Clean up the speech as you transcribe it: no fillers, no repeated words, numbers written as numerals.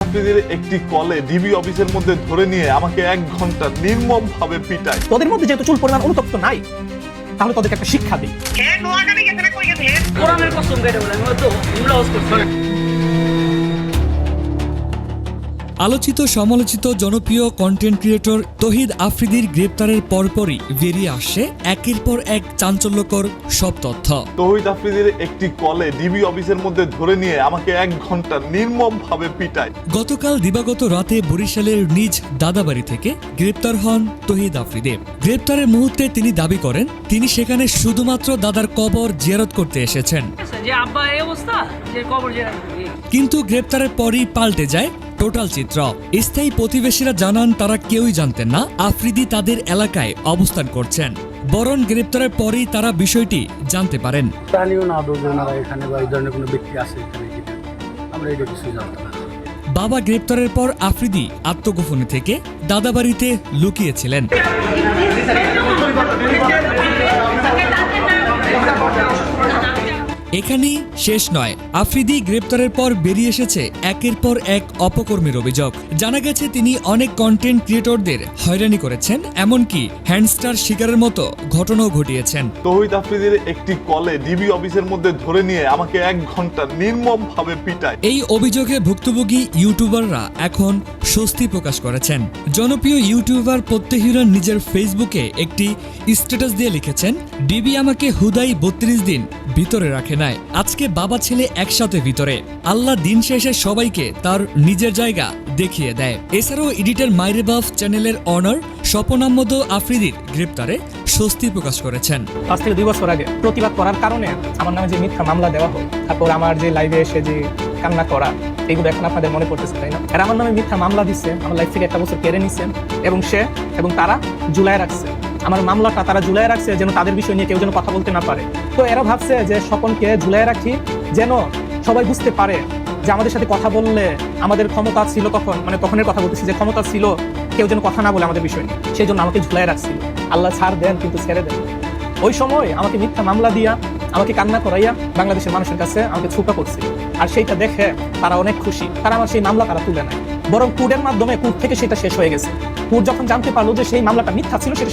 আফ্রিদির একটি কলে ডিবি অফিসের মধ্যে ধরে নিয়ে আমাকে 1 ঘন্টা নির্মমভাবে পিটায়। তোদের মধ্যে যেহেতু চুল পরিমাণ অনুতপ্ত নাই, তাহলে তোদেরকে একটা শিক্ষা দিই। কোরআনের কসম কেটে বলে আমি হয়তো ইমলাউজ করছি। আলোচিত সমালোচিত জনপ্রিয় কন্টেন্ট ক্রিয়েটর তৌহিদ আফ্রিদির গ্রেপ্তারের পরপরই বেরিয়ে আসছে একের পর এক চাঞ্চল্যকর সব তথ্য। তৌহিদ আফ্রিদির একটি কলে ডিবি অফিসের মধ্যে ধরে নিয়ে আমাকে 1 ঘন্টা নির্মমভাবে পিটায়। গতকাল দিবাগত রাতে বরিশালের নিজ দাদাবাড়ি থেকে গ্রেপ্তার হন তৌহিদ আফ্রিদি। গ্রেপ্তারের মুহূর্তে তিনি দাবি করেন তিনি সেখানে শুধুমাত্র দাদার কবর জিয়ারত করতে এসেছেন। যে আব্বা এই অবস্থা, যে কবর যে কিন্তু গ্রেপ্তারের পরই পাল্টে যায় টোটাল চিত্র। স্থায়ী প্রতিবেশীরা জানান তারা কেউই জানতেন না আফ্রিদি তাদের এলাকায় অবস্থান করছেন, বরং গ্রেপ্তারের পরেই তারা বিষয়টি জানতে পারেন। প্রাণীও না দোজনারা এখানে বা এই ধরনের কোনো ব্যক্তি আছে এখানে কিনা আমরা এটা কিছু জানতাম না। বাবা গ্রেপ্তারের পর আফ্রিদি আত্মগোপনে থেকে দাদাবাড়িতে লুকিয়েছিলেন। এখানেই শেষ নয়, আফ্রিদি গ্রেপ্তারের পর বেরিয়ে এসেছে একের পর এক অপকর্মের অভিযোগ। জানা গেছে তিনি অনেক কন্টেন্ট ক্রিয়েটরদের হয়রানি করেছেন, এমনকি হ্যান্ডস্টার শিকারের মতো ঘটনাও ঘটিয়েছেন। তৌহিদ আফ্রিদির একটি কলে ডিবি অফিসের মধ্যে ধরে নিয়ে আমাকে 1 ঘন্টা নির্মমভাবে পিটায়। এই অভিযোগে ভুক্তভোগী ইউটিউবাররা এখন স্বস্তি প্রকাশ করেছেন। জনপ্রিয় ইউটিউবার প্রত্যেহিরন নিজের ফেসবুকে একটি স্ট্যাটাস দিয়ে লিখেছেন, ডিবি আমাকে হুদাই 32 দিন ভিতরে রাখে নাই, আজকে বাবা ছেলে একসাথে ভিতরে। আল্লাহ দিন শেষে সবাইকে তার নিজের জায়গা দেখিয়ে দেয়। এছাড়াও এডিটর মাইরেবাফ চ্যানেলের অনার স্বপন আহমদ আফ্রিদির গ্রেপ্তারে স্বস্তি প্রকাশ করেছেন। 5 থেকে 2 বছর আগে প্রতিবাদ করার কারণে আমার নামে যে মিথ্যা মামলা দেওয়া হয়, তারপর আমার যে লাইভে এসে যে কান্না করা, এগুলো এখন আপনাদের মনে পড়তেছে, তাই না? এরা আমার নামে মিথ্যা মামলা দিচ্ছে, আমার লাইফ থেকে 1 বছর কেড়ে নিচ্ছে, এবং তারা জুলাই রাখছে আমার মামলাটা, তারা জুলাই রাখছে যেন তাদের বিষয় নিয়ে কেউ যেন কথা বলতে না পারে। তো এরা ভাবছে যে স্বপনকে জুলাই রাখি যেন সবাই বুঝতে পারে যে আমাদের সাথে কথা বললে আমাদের ক্ষমতা ছিল, তখনের কথা বলতেছি, যে ক্ষমতা ছিল কেউ যেন কথা না বলে আমাদের বিষয় নিয়ে, সেই জন্য আমাকে ঝুলাই রাখছিল। আল্লাহ ছাড় দেন কিন্তু ছেড়ে দেন। ওই সময় আমাকে মিথ্যা মামলা দিয়া, আমাকে কান্না করাইয়া বাংলাদেশের মানুষের কাছে আমাকে ছুপা করছিল। আর সেইটা দেখে তারা অনেক খুশি, তারা আমার সেই মামলা তারা তুলে নেয়, বরং কোর্টের মাধ্যমে কোর্ট থেকে সেটা শেষ হয়ে গেছে। কোর্ট যখন জানতে পারলো যে সেই মামলাটা মিথ্যা ছিল, সেটা